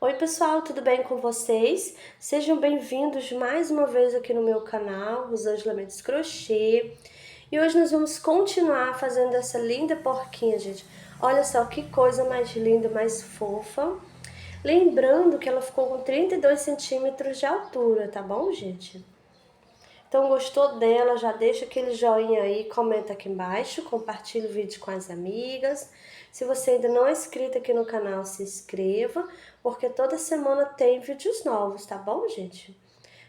Oi pessoal, tudo bem com vocês? Sejam bem-vindos mais uma vez aqui no meu canal, Rosângela Mendes Crochê. E hoje nós vamos continuar fazendo essa linda porquinha, gente. Olha só que coisa mais linda, mais fofa. Lembrando que ela ficou com 32 centímetros de altura, tá bom, gente? Então, gostou dela? Já deixa aquele joinha aí, comenta aqui embaixo, compartilha o vídeo com as amigas. Se você ainda não é inscrito aqui no canal, se inscreva, porque toda semana tem vídeos novos, tá bom, gente?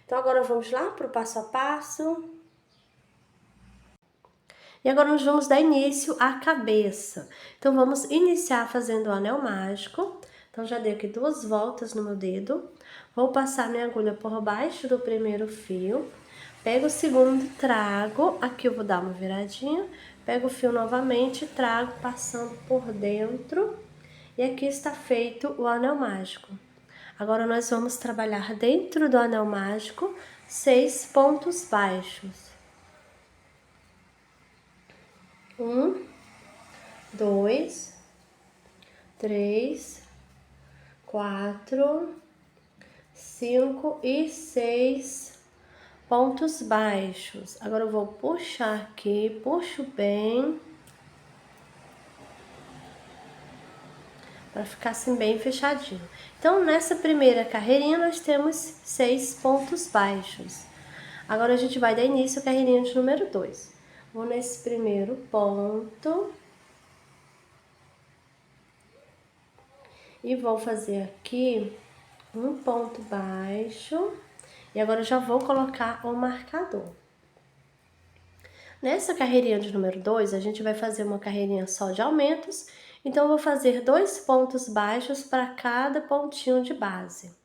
Então, agora vamos lá para o passo a passo. E agora nós vamos dar início à cabeça. Então, vamos iniciar fazendo o anel mágico. Então, já dei aqui 2 voltas no meu dedo. Vou passar minha agulha por baixo do primeiro fio. Pego o segundo, trago, aqui eu vou dar uma viradinha, pego o fio novamente, trago, passando por dentro, e aqui está feito o anel mágico. Agora nós vamos trabalhar dentro do anel mágico 6 pontos baixos. 1, 2, 3, 4, 5 e 6 pontos baixos. Agora eu vou puxar aqui, puxo bem, para ficar assim bem fechadinho. Então, nessa primeira carreirinha, nós temos 6 pontos baixos. Agora, a gente vai dar início à carreirinha de número 2. Vou nesse primeiro ponto. E vou fazer aqui um ponto baixo. E agora, eu já vou colocar o marcador. Nessa carreirinha de número 2, a gente vai fazer uma carreirinha só de aumentos. Então, eu vou fazer 2 pontos baixos para cada pontinho de base.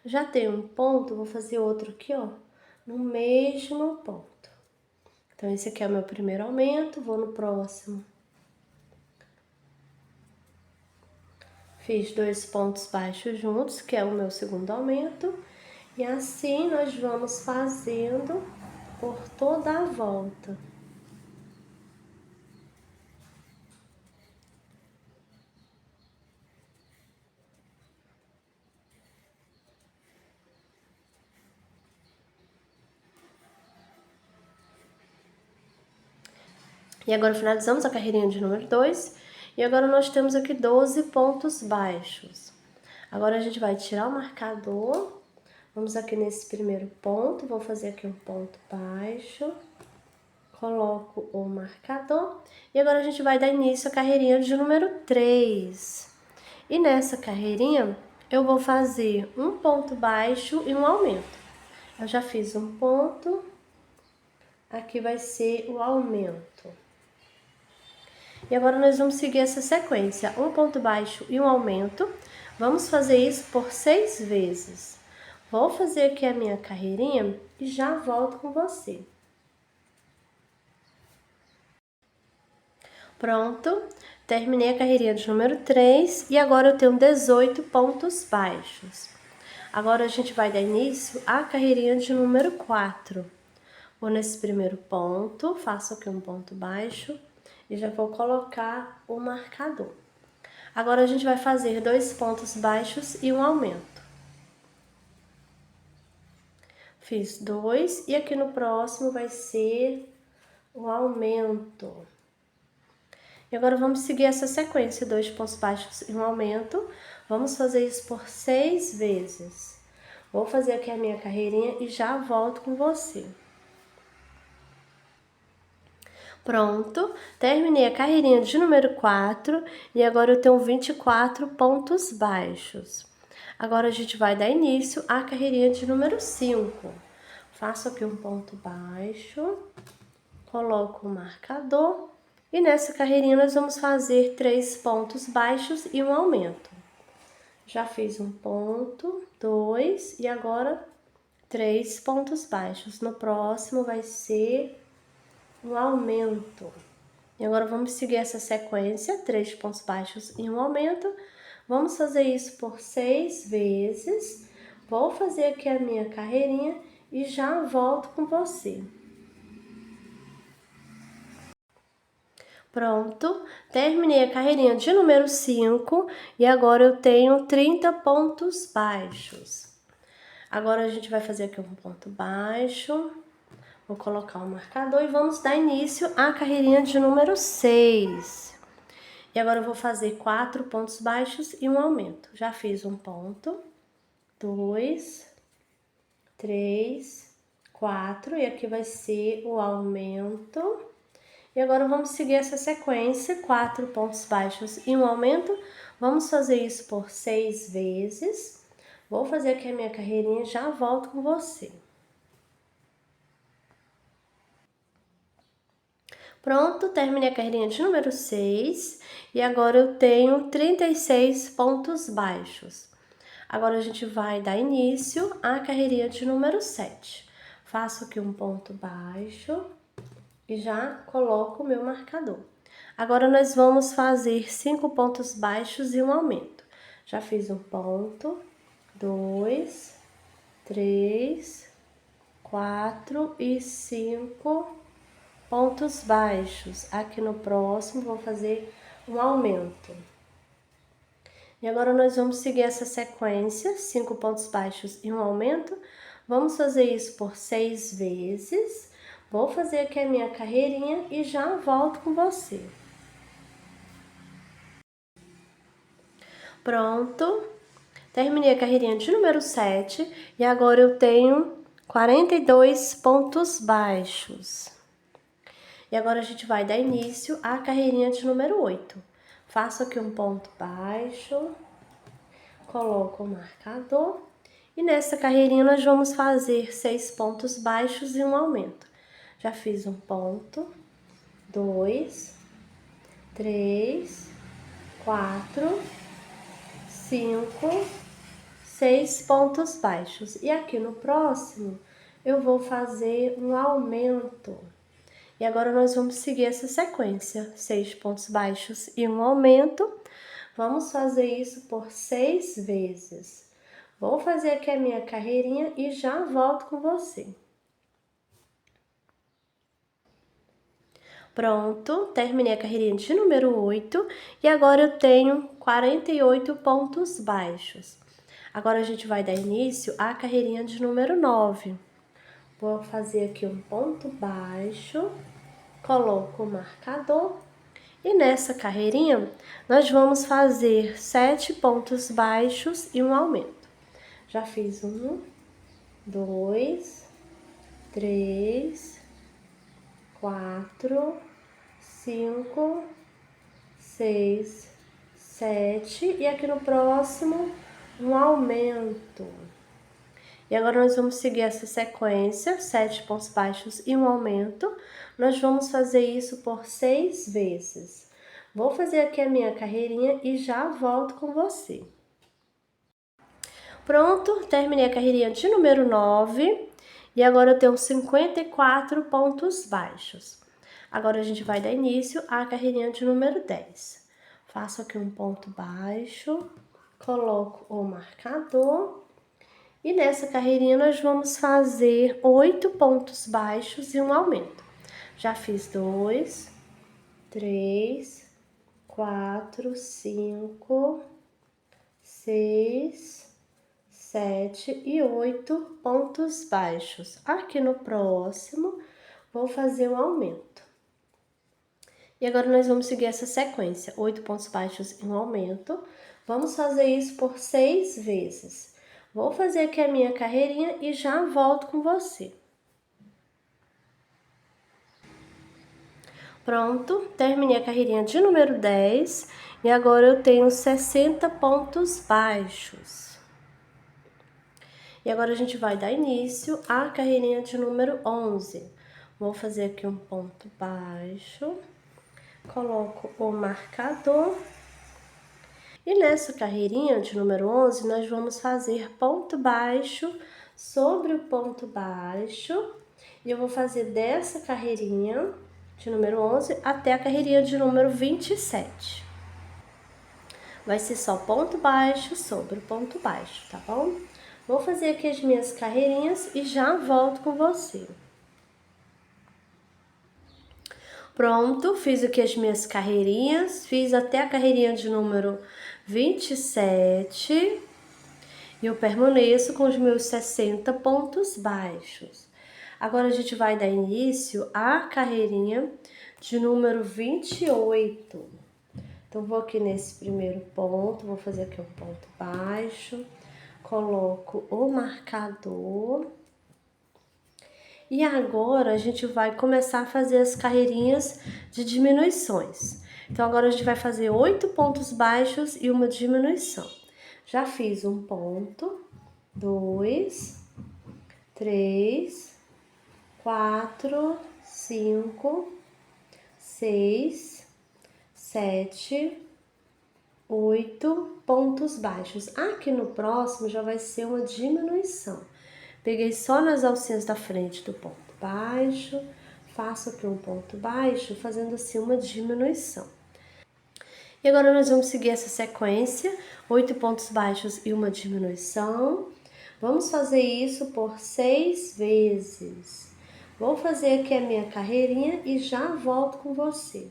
Já tenho um ponto, vou fazer outro aqui, ó, no mesmo ponto. Então, esse aqui é o meu primeiro aumento, vou no próximo. Fiz 2 pontos baixos juntos, que é o meu segundo aumento. E assim, nós vamos fazendo por toda a volta. E agora finalizamos a carreirinha de número 2. E agora nós temos aqui 12 pontos baixos. Agora a gente vai tirar o marcador. Vamos aqui nesse primeiro ponto, vou fazer aqui um ponto baixo. Coloco o marcador. E agora a gente vai dar início à carreirinha de número 3. E nessa carreirinha, eu vou fazer um ponto baixo e um aumento. Eu já fiz um ponto. Aqui vai ser o aumento. E agora nós vamos seguir essa sequência, um ponto baixo e um aumento. Vamos fazer isso por 6 vezes. Vou fazer aqui a minha carreirinha e já volto com você. Pronto, terminei a carreirinha de número 3 e agora eu tenho 18 pontos baixos. Agora a gente vai dar início à carreirinha de número 4. Vou nesse primeiro ponto, faço aqui um ponto baixo e já vou colocar o marcador. Agora a gente vai fazer 2 pontos baixos e um aumento. Fiz 2 e aqui no próximo vai ser o aumento. E agora vamos seguir essa sequência, 2 pontos baixos e um aumento. Vamos fazer isso por 6 vezes. Vou fazer aqui a minha carreirinha e já volto com você. Pronto, terminei a carreirinha de número 4 e agora eu tenho 24 pontos baixos. Agora a gente vai dar início à carreirinha de número 5. Faço aqui um ponto baixo, coloco o marcador e nessa carreirinha nós vamos fazer 3 pontos baixos e um aumento. Já fiz um ponto, 2 e agora 3 pontos baixos. No próximo vai ser um aumento. E agora vamos seguir essa sequência, 3 pontos baixos e um aumento. Vamos fazer isso por 6 vezes. Vou fazer aqui a minha carreirinha e já volto com você. Pronto, terminei a carreirinha de número 5 e agora eu tenho 30 pontos baixos. Agora a gente vai fazer aqui um ponto baixo, vou colocar o marcador e vamos dar início à carreirinha de número 6. E agora eu vou fazer 4 pontos baixos e um aumento. Já fiz um ponto, 2, 3, 4 e aqui vai ser o aumento. E agora vamos seguir essa sequência, 4 pontos baixos e um aumento. Vamos fazer isso por 6 vezes. Vou fazer aqui a minha carreirinha e já volto com você. Pronto, terminei a carreirinha de número 6 e agora eu tenho 36 pontos baixos. Agora a gente vai dar início à carreirinha de número 7. Faço aqui um ponto baixo e já coloco o meu marcador. Agora nós vamos fazer 5 pontos baixos e um aumento. Já fiz um ponto, 2, 3, 4 e 5 pontos baixos. Aqui no próximo vou fazer um aumento. E agora nós vamos seguir essa sequência, 5 pontos baixos e um aumento. Vamos fazer isso por 6 vezes. Vou fazer aqui a minha carreirinha e já volto com você. Pronto, terminei a carreirinha de número 7 e agora eu tenho 42 pontos baixos. E agora a gente vai dar início à carreirinha de número 8. Faço aqui um ponto baixo, coloco o marcador e nessa carreirinha nós vamos fazer 6 pontos baixos e um aumento. Já fiz um ponto, 2, 3, 4, 5, 6 pontos baixos. E aqui no próximo eu vou fazer um aumento. E agora nós vamos seguir essa sequência, 6 pontos baixos e um aumento. Vamos fazer isso por 6 vezes. Vou fazer aqui a minha carreirinha e já volto com você. Pronto, terminei a carreirinha de número 8 e agora eu tenho 48 pontos baixos. Agora a gente vai dar início à carreirinha de número 9. Vou fazer aqui um ponto baixo, coloco o marcador e nessa carreirinha nós vamos fazer 7 pontos baixos e um aumento. Já fiz 1, 2, 3, 4, 5, 6, 7 e aqui no próximo um aumento. E agora nós vamos seguir essa sequência, 7 pontos baixos e um aumento. Nós vamos fazer isso por 6 vezes. Vou fazer aqui a minha carreirinha e já volto com você. Pronto, terminei a carreirinha de número 9 e agora eu tenho 54 pontos baixos. Agora a gente vai dar início à carreirinha de número 10. Faço aqui um ponto baixo, coloco o marcador e nessa carreirinha nós vamos fazer 8 pontos baixos e um aumento. Já fiz 2, 3, 4, 5, 6, 7 e 8 pontos baixos. Aqui no próximo, vou fazer um aumento. E agora nós vamos seguir essa sequência, 8 pontos baixos e um aumento. Vamos fazer isso por 6 vezes. Vou fazer aqui a minha carreirinha e já volto com você. Pronto, terminei a carreirinha de número 10 e agora eu tenho 60 pontos baixos. E agora a gente vai dar início à carreirinha de número 11. Vou fazer aqui um ponto baixo, coloco o marcador. E nessa carreirinha de número 11, nós vamos fazer ponto baixo sobre o ponto baixo. E eu vou fazer dessa carreirinha de número 11 até a carreirinha de número 27. Vai ser só ponto baixo sobre o ponto baixo, tá bom? Vou fazer aqui as minhas carreirinhas e já volto com você. Pronto, fiz aqui as minhas carreirinhas, fiz até a carreirinha de número 27 e eu permaneço com os meus 60 pontos baixos. Agora a gente vai dar início à carreirinha de número 28. Então, vou aqui nesse primeiro ponto, vou fazer aqui um ponto baixo, coloco o marcador. E agora a gente vai começar a fazer as carreirinhas de diminuições. Então, agora a gente vai fazer 8 pontos baixos e uma diminuição. Já fiz um ponto, 2, 3, 4, 5, 6, 7, 8 pontos baixos. Aqui no próximo já vai ser uma diminuição. Peguei só nas alcinhas da frente do ponto baixo, faço aqui um ponto baixo, fazendo assim uma diminuição. E agora nós vamos seguir essa sequência, 8 pontos baixos e uma diminuição. Vamos fazer isso por 6 vezes. Vou fazer aqui a minha carreirinha e já volto com você.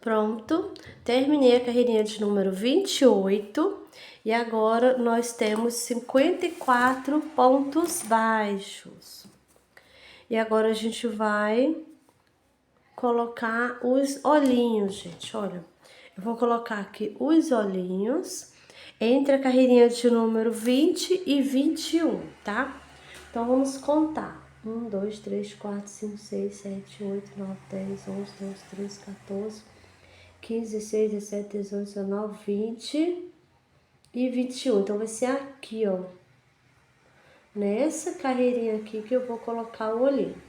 Pronto, terminei a carreirinha de número 28 e agora nós temos 54 pontos baixos. E agora a gente vai colocar os olhinhos, gente, olha. Eu vou colocar aqui os olhinhos entre a carreirinha de número 20 e 21, tá? Então, vamos contar. 1, 2, 3, 4, 5, 6, 7, 8, 9, 10, 11, 12, 13, 14, 15, 16, 17, 18, 19, 20 e 21. Então, vai ser aqui, ó. Nessa carreirinha aqui que eu vou colocar o olhinho.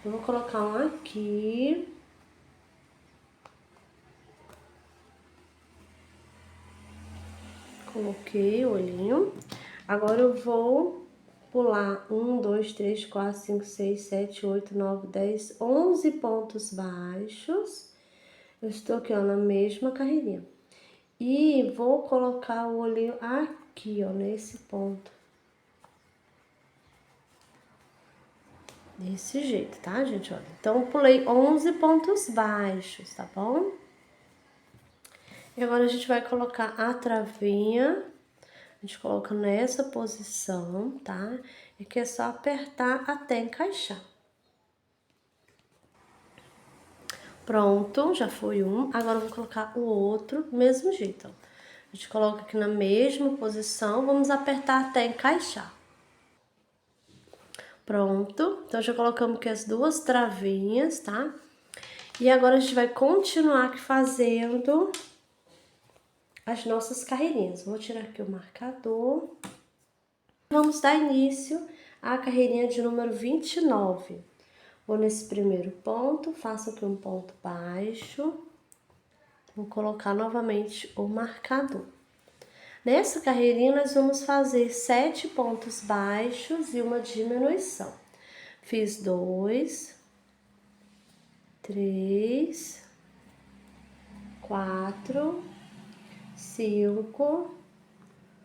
Eu vou colocar um aqui. Coloquei o olhinho. Agora eu vou pular 1, 2, 3, 4, 5, 6, 7, 8, 9, 10, 11 pontos baixos. Eu estou aqui, ó, na mesma carreirinha. E vou colocar o olhinho aqui, ó, nesse ponto. Desse jeito, tá, gente? Olha, então, pulei 11 pontos baixos, tá bom? E agora a gente vai colocar a travinha. A gente coloca nessa posição, tá? E que é só apertar até encaixar. Pronto, já foi um. Agora eu vou colocar o outro do mesmo jeito, ó. A gente coloca aqui na mesma posição, vamos apertar até encaixar. Pronto, então já colocamos aqui as duas travinhas, tá? E agora a gente vai continuar aqui fazendo as nossas carreirinhas. Vou tirar aqui o marcador. Vamos dar início à carreirinha de número 29. Vou nesse primeiro ponto, faço aqui um ponto baixo. Vou colocar novamente o marcador. Nessa carreirinha, nós vamos fazer 7 pontos baixos e uma diminuição. Fiz 2, 3, 4, 5,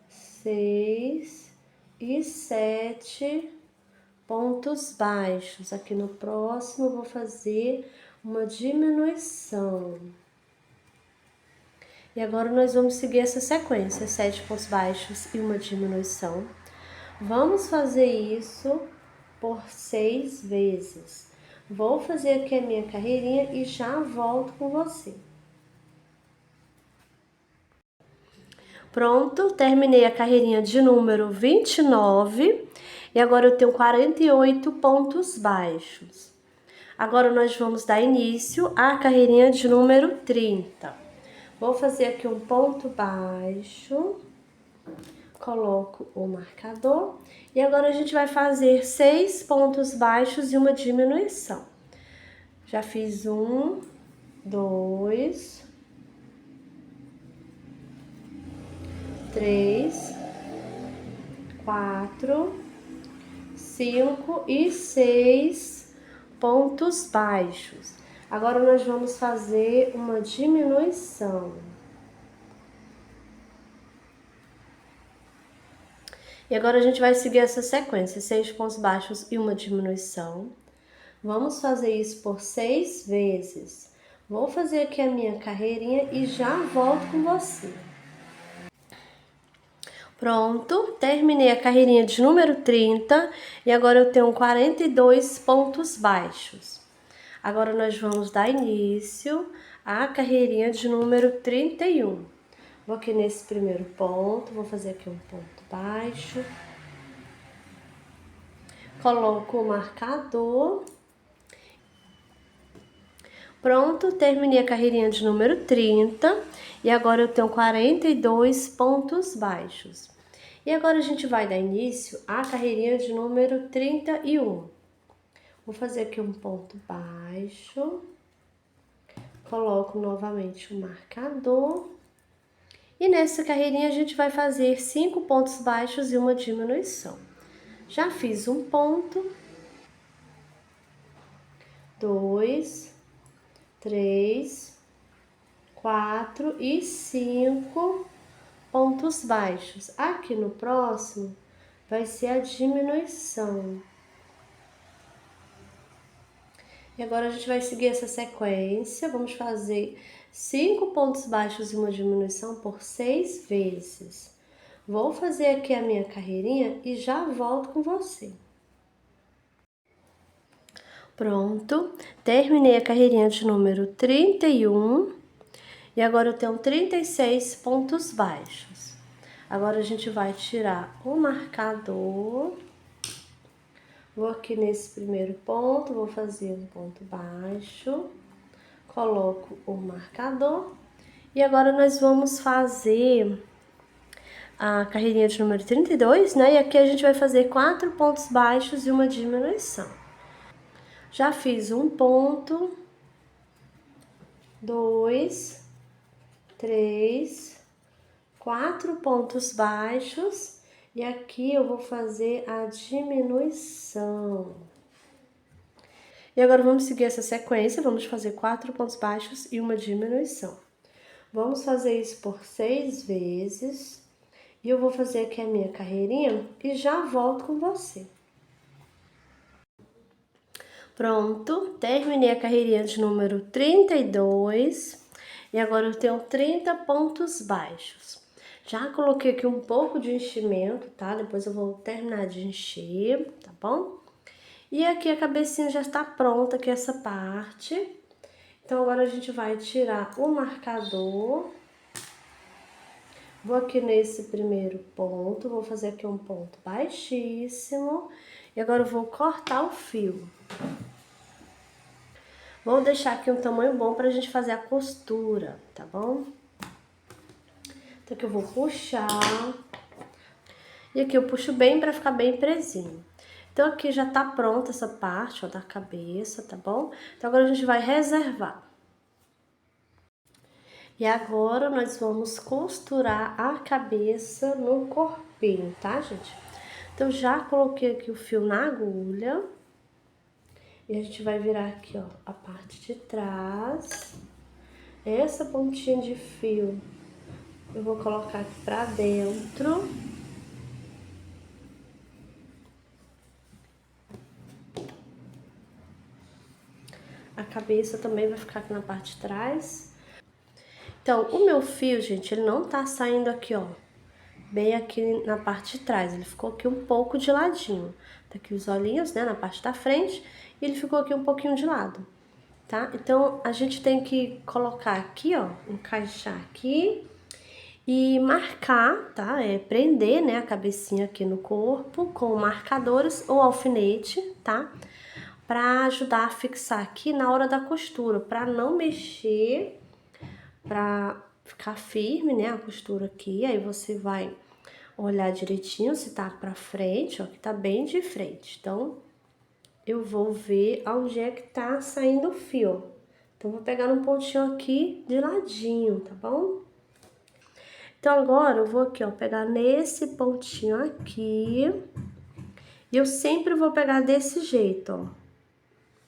6 e 7 pontos baixos. Aqui no próximo, eu vou fazer uma diminuição. E agora nós vamos seguir essa sequência, 7 pontos baixos e uma diminuição. Vamos fazer isso por 6 vezes. Vou fazer aqui a minha carreirinha e já volto com você. Pronto, terminei a carreirinha de número 29 e agora eu tenho 48 pontos baixos. Agora nós vamos dar início à carreirinha de número 30. Vou fazer aqui um ponto baixo, coloco o marcador e agora a gente vai fazer 6 pontos baixos e uma diminuição. Já fiz 1, 2, 3, 4, 5 e 6 pontos baixos. Agora nós vamos fazer uma diminuição. E agora a gente vai seguir essa sequência, 6 pontos baixos e uma diminuição. Vamos fazer isso por 6 vezes. Vou fazer aqui a minha carreirinha e já volto com você. Pronto, terminei a carreirinha de número 30 e agora eu tenho 42 pontos baixos. Agora nós vamos dar início à carreirinha de número 31. Vou aqui nesse primeiro ponto, vou fazer aqui um ponto baixo. Coloco o marcador. Pronto, terminei a carreirinha de número 30 e agora eu tenho 42 pontos baixos. E agora a gente vai dar início à carreirinha de número 31. Vou fazer aqui um ponto baixo, coloco novamente o marcador. E nessa carreirinha a gente vai fazer 5 pontos baixos e uma diminuição. Já fiz um ponto, 2, 3, 4 e 5 pontos baixos. Aqui no próximo vai ser a diminuição. E agora a gente vai seguir essa sequência. Vamos fazer 5 pontos baixos e uma diminuição por 6 vezes. Vou fazer aqui a minha carreirinha e já volto com você. Pronto, terminei a carreirinha de número 31 e agora eu tenho 36 pontos baixos. Agora a gente vai tirar o marcador. Vou aqui nesse primeiro ponto, vou fazer um ponto baixo, coloco o marcador e agora nós vamos fazer a carreirinha de número 32, né? E aqui a gente vai fazer 4 pontos baixos e uma diminuição. Já fiz um ponto, 2, 3, 4 pontos baixos e aqui eu vou fazer a diminuição. E agora vamos seguir essa sequência, vamos fazer 4 pontos baixos e uma diminuição. Vamos fazer isso por 6 vezes e eu vou fazer aqui a minha carreirinha e já volto com você. Pronto, terminei a carreirinha de número 32 e agora eu tenho 30 pontos baixos. Já coloquei aqui um pouco de enchimento, tá? Depois eu vou terminar de encher, tá bom? E aqui a cabecinha já está pronta, aqui essa parte. Então agora a gente vai tirar o marcador. Vou aqui nesse primeiro ponto, vou fazer aqui um ponto baixíssimo. E agora eu vou cortar o fio. Vou deixar aqui um tamanho bom pra gente fazer a costura, tá bom? Então aqui eu vou puxar. E aqui eu puxo bem pra ficar bem presinho. Então aqui já tá pronta essa parte, ó, da cabeça, tá bom? Então agora a gente vai reservar. E agora nós vamos costurar a cabeça no corpinho, tá, gente? Então já coloquei aqui o fio na agulha. E a gente vai virar aqui, ó, a parte de trás. Essa pontinha de fio eu vou colocar aqui pra dentro. A cabeça também vai ficar aqui na parte de trás. Então, o meu fio, gente, ele não tá saindo aqui, ó, bem aqui na parte de trás. Ele ficou aqui um pouco de ladinho. Tá aqui os olhinhos, né, na parte da frente. E ele ficou aqui um pouquinho de lado, tá? Então, a gente tem que colocar aqui, ó, encaixar aqui e marcar, tá? Prender, né, a cabecinha aqui no corpo com marcadores ou alfinete, tá? Pra ajudar a fixar aqui na hora da costura, pra não mexer, pra ficar firme, né, a costura aqui. Aí você vai olhar direitinho se tá pra frente, ó, que tá bem de frente. Então, eu vou ver aonde é que tá saindo o fio. Então, vou pegar um pontinho aqui de ladinho, tá bom? Então, agora eu vou aqui, ó, pegar nesse pontinho aqui. E eu sempre vou pegar desse jeito, ó.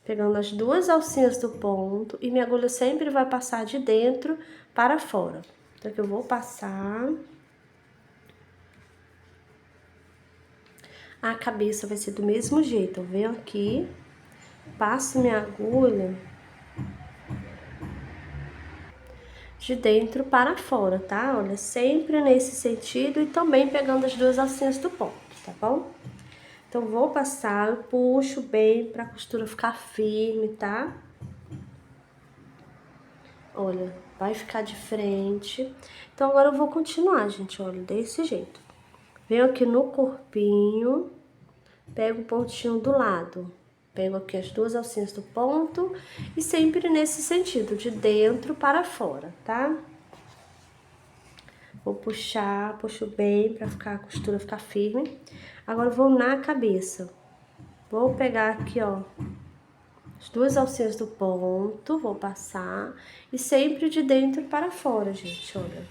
Pegando as duas alcinhas do ponto e minha agulha sempre vai passar de dentro para fora. Então, aqui eu vou passar. A cabeça vai ser do mesmo jeito. Eu venho aqui, passo minha agulha de dentro para fora, tá? Olha, sempre nesse sentido e também pegando as duas alcinhas do ponto, tá bom? Então, vou passar, eu puxo bem pra costura ficar firme, tá? Olha, vai ficar de frente. Então, agora eu vou continuar, gente, olha, desse jeito. Venho aqui no corpinho, pego o pontinho do lado. Pego aqui as duas alcinhas do ponto e sempre nesse sentido, de dentro para fora, tá? Vou puxar, puxo bem pra a costura ficar firme. Agora, eu vou na cabeça. Vou pegar aqui, ó, as duas alcinhas do ponto, vou passar e sempre de dentro para fora, gente, olha,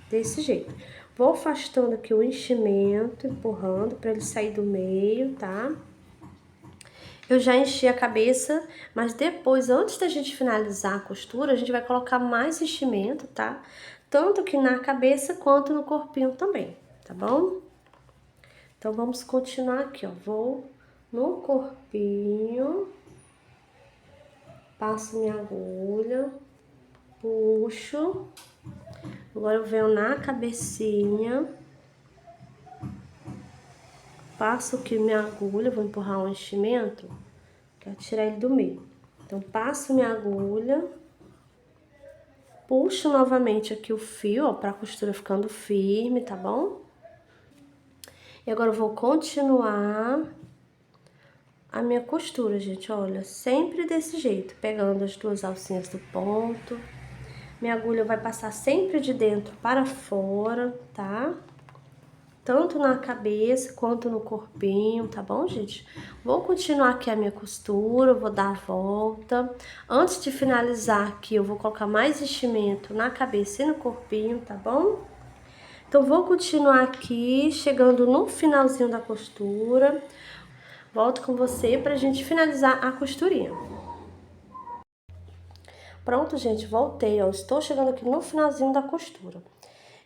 desse jeito. Vou afastando aqui o enchimento, empurrando para ele sair do meio, tá? Eu já enchi a cabeça, mas depois, antes da gente finalizar a costura, a gente vai colocar mais enchimento, tá? Tanto que na cabeça quanto no corpinho também, tá bom? Então, vamos continuar aqui, ó. Vou no corpinho, passo minha agulha, puxo. Agora eu venho na cabecinha, passo aqui minha agulha, vou empurrar o enchimento, quero tirar ele do meio. Então, passo minha agulha, puxo novamente aqui o fio, ó, pra costura ficando firme, tá bom? E agora eu vou continuar a minha costura, gente, olha, sempre desse jeito, pegando as duas alcinhas do ponto. Minha agulha vai passar sempre de dentro para fora, tá? Tanto na cabeça quanto no corpinho, tá bom, gente? Vou continuar aqui a minha costura, vou dar a volta. Antes de finalizar aqui, eu vou colocar mais enchimento na cabeça e no corpinho, tá bom? Então, vou continuar aqui, chegando no finalzinho da costura. Volto com você pra gente finalizar a costurinha. Pronto, gente, voltei, ó. Estou chegando aqui no finalzinho da costura.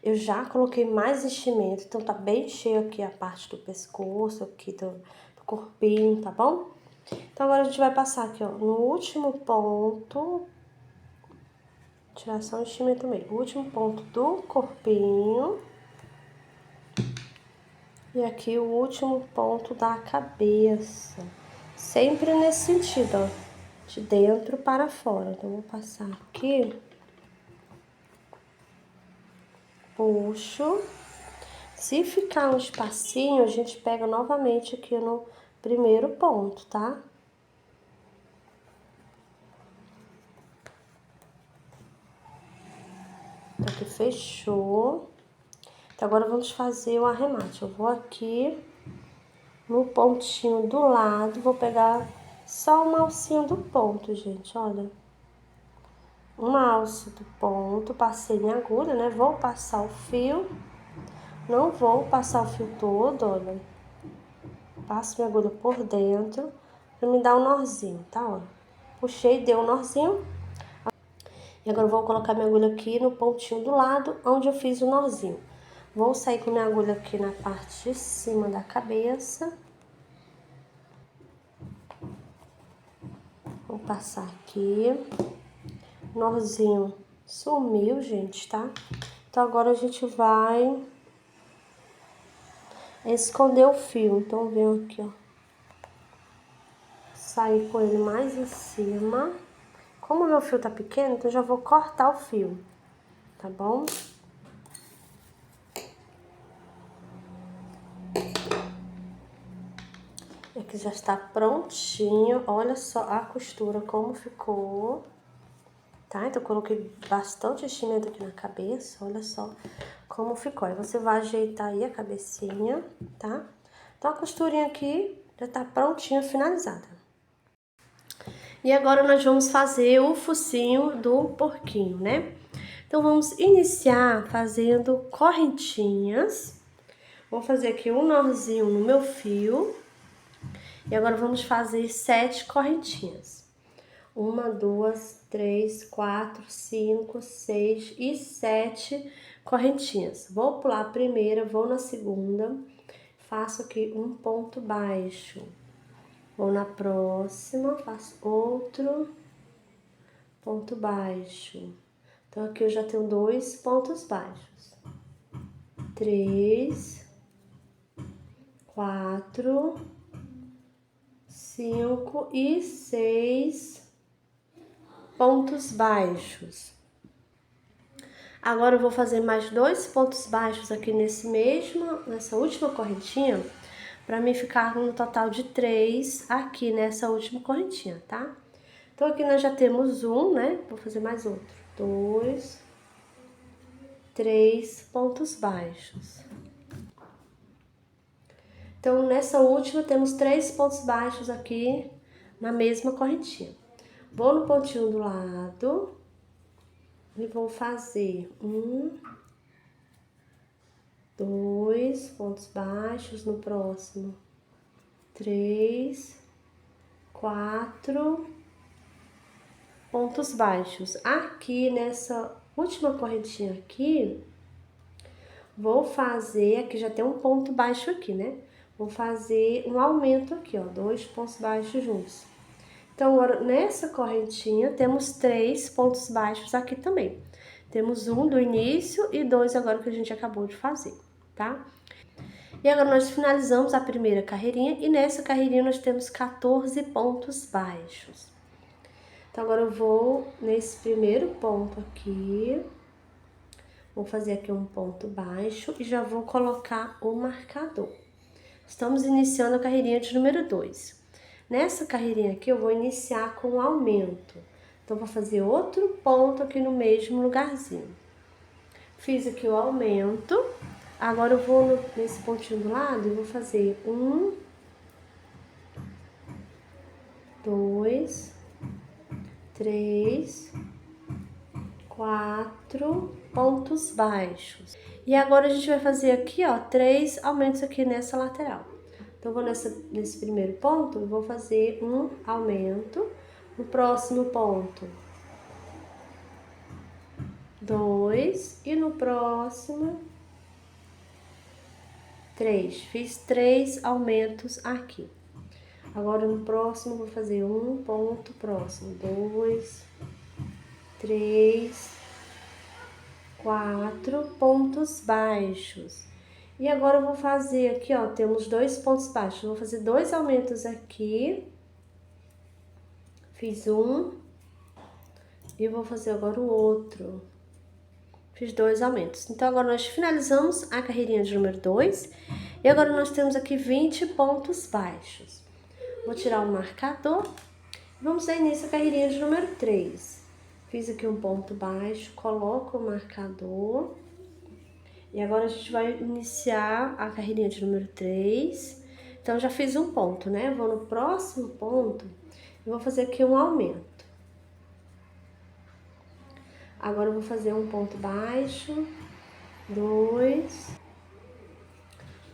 Eu já coloquei mais enchimento, então tá bem cheio aqui a parte do pescoço, aqui do corpinho, tá bom? Então, agora a gente vai passar aqui, ó, no último ponto, tirar só o enchimento meio, o último ponto do corpinho. E aqui o último ponto da cabeça. Sempre nesse sentido, ó, de dentro para fora. Então, vou passar aqui. Puxo. Se ficar um espacinho, a gente pega novamente aqui no primeiro ponto, tá? Aqui fechou. Então, agora vamos fazer o arremate. Eu vou aqui no pontinho do lado, vou pegar só uma alcinha do ponto, gente, olha. Uma alça do ponto, passei minha agulha, né? Vou passar o fio. Não vou passar o fio todo, olha. Passo minha agulha por dentro pra me dar um nozinho, tá? Ó. Puxei, deu um nozinho. E agora eu vou colocar minha agulha aqui no pontinho do lado, onde eu fiz o nozinho. Vou sair com minha agulha aqui na parte de cima da cabeça. Vou passar aqui. O nozinho sumiu, gente, tá? Então, agora a gente vai esconder o fio. Então, venho aqui, ó. Sair com ele mais em cima. Como o meu fio tá pequeno, então eu já vou cortar o fio, tá bom? Aqui já está prontinho. Olha só a costura como ficou. Tá? Então, eu coloquei bastante enchimento aqui na cabeça, olha só como ficou. Aí, você vai ajeitar aí a cabecinha, tá? Então, a costurinha aqui já tá prontinha, finalizada. E agora, nós vamos fazer o focinho do porquinho, né? Então, vamos iniciar fazendo correntinhas. Vou fazer aqui um nozinho no meu fio. E agora, vamos fazer 7 correntinhas. 1, 2, 3, 4, 5, 6 e 7 correntinhas. Vou pular a primeira, vou na segunda, faço aqui um ponto baixo. Vou na próxima, faço outro ponto baixo. Então, aqui eu já tenho 2 pontos baixos. 3, 4, 5 e 6 pontos baixos. Agora eu vou fazer mais 2 pontos baixos aqui nessa última correntinha, para mim ficar no total de 3 aqui nessa última correntinha, tá? Então aqui nós já temos um, né? Vou fazer mais outro. 2, 3 pontos baixos. Então nessa última temos 3 pontos baixos aqui na mesma correntinha. Vou no pontinho do lado e vou fazer 1, 2 pontos baixos, no próximo 3, 4 pontos baixos. Aqui nessa última correntinha aqui, vou fazer, aqui já tem um ponto baixo aqui, né? Vou fazer um aumento aqui, ó, 2 pontos baixos juntos. Então, agora, nessa correntinha, temos 3 pontos baixos aqui também. Temos um do início e 2 agora que a gente acabou de fazer, tá? E agora nós finalizamos a primeira carreirinha e nessa carreirinha nós temos 14 pontos baixos. Então, agora eu vou nesse primeiro ponto aqui, vou fazer aqui um ponto baixo e já vou colocar o marcador. Estamos iniciando a carreirinha de número 2. Nessa carreirinha aqui eu vou iniciar com um aumento. Então, vou fazer outro ponto aqui no mesmo lugarzinho. Fiz aqui o aumento. Agora eu vou nesse pontinho do lado e vou fazer 1, 2, 3, 4 pontos baixos. E agora a gente vai fazer aqui, ó, 3 aumentos aqui nessa lateral. Então, eu vou nesse primeiro ponto, eu vou fazer um aumento. No próximo ponto, 2. E no próximo, 3. Fiz 3 aumentos aqui. Agora, no próximo, vou fazer um ponto próximo. 2, 3, 4 pontos baixos. E agora eu vou fazer aqui, ó, temos 2 pontos baixos. Vou fazer 2 aumentos aqui. Fiz um. E vou fazer agora o outro. Fiz 2 aumentos. Então, agora nós finalizamos a carreirinha de número 2. E agora nós temos aqui 20 pontos baixos. Vou tirar o marcador. Vamos dar início à carreirinha de número 3. Fiz aqui um ponto baixo, coloco o marcador. E agora a gente vai iniciar a carreirinha de número 3. Então, já fiz um ponto, né? Vou no próximo ponto e vou fazer aqui um aumento. Agora eu vou fazer um ponto baixo, 2,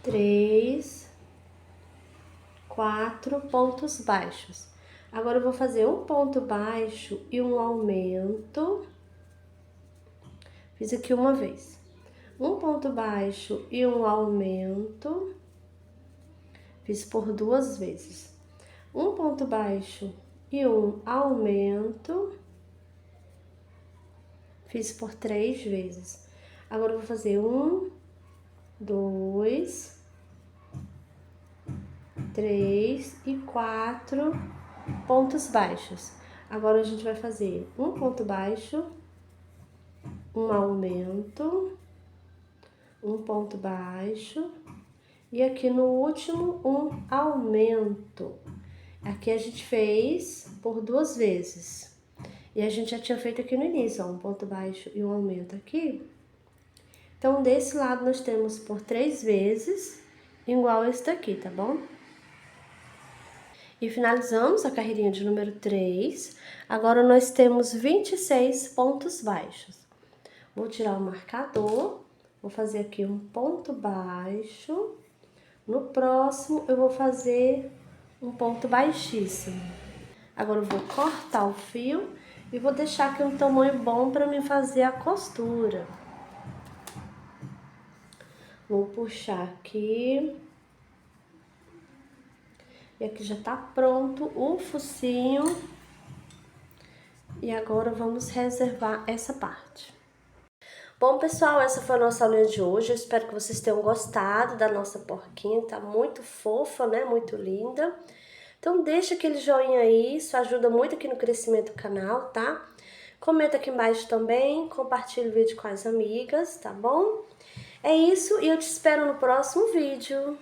3, 4 pontos baixos. Agora eu vou fazer um ponto baixo e um aumento. Fiz aqui uma vez. Um ponto baixo e um aumento. Fiz por 2 vezes. Um ponto baixo e um aumento. Fiz por 3 vezes. Agora eu vou fazer 1, 2, 3 e 4 pontos baixos. Agora a gente vai fazer um ponto baixo, um aumento, um ponto baixo e aqui no último um aumento. Aqui a gente fez por 2 vezes. E a gente já tinha feito aqui no início, ó, um ponto baixo e um aumento aqui. Então, desse lado nós temos por 3 vezes, igual esse daqui, tá bom? E finalizamos a carreirinha de número 3. Agora, nós temos 26 pontos baixos. Vou tirar o marcador, vou fazer aqui um ponto baixo. No próximo, eu vou fazer um ponto baixíssimo. Agora, eu vou cortar o fio e vou deixar aqui um tamanho bom para mim fazer a costura. Vou puxar aqui. E aqui já tá pronto o focinho. E agora vamos reservar essa parte. Bom, pessoal, essa foi a nossa aulinha de hoje. Eu espero que vocês tenham gostado da nossa porquinha. Tá muito fofa, né? Muito linda. Então, deixa aquele joinha aí. Isso ajuda muito aqui no crescimento do canal, tá? Comenta aqui embaixo também. Compartilha o vídeo com as amigas, tá bom? É isso e eu te espero no próximo vídeo.